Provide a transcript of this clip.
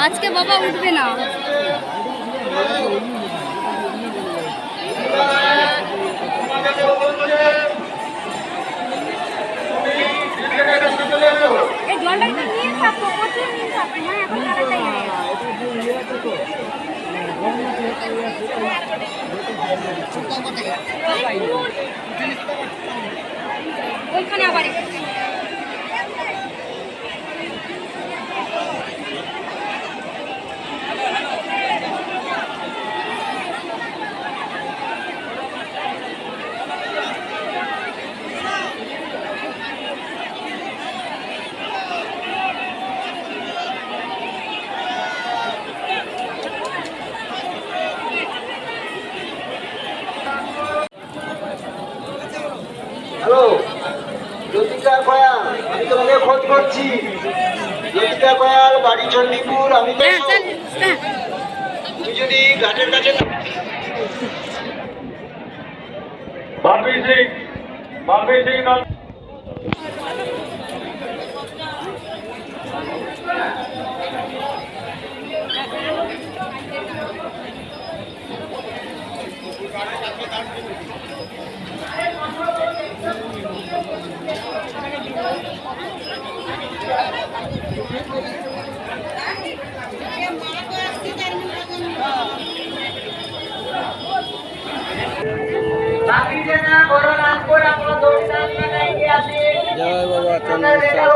আজকে বাবা উঠবে না। এই জলটা কিন্তু নিয়ে থাকবো, প্রচুর নিয়ে থাকবো। হ্যাঁ, এখন তাড়াতাড়ি ওইখানে আবার হ্যালো জ্যোতিকা কয়াল, আমি তোমাকে খোঁজ করছি। জ্যোতিকা কয়াল, বাড়ি চণ্ডীপুর। আমি তুমি যদি ঘাটের কাছে জয় বাবা চন্দ্রেশ্বর।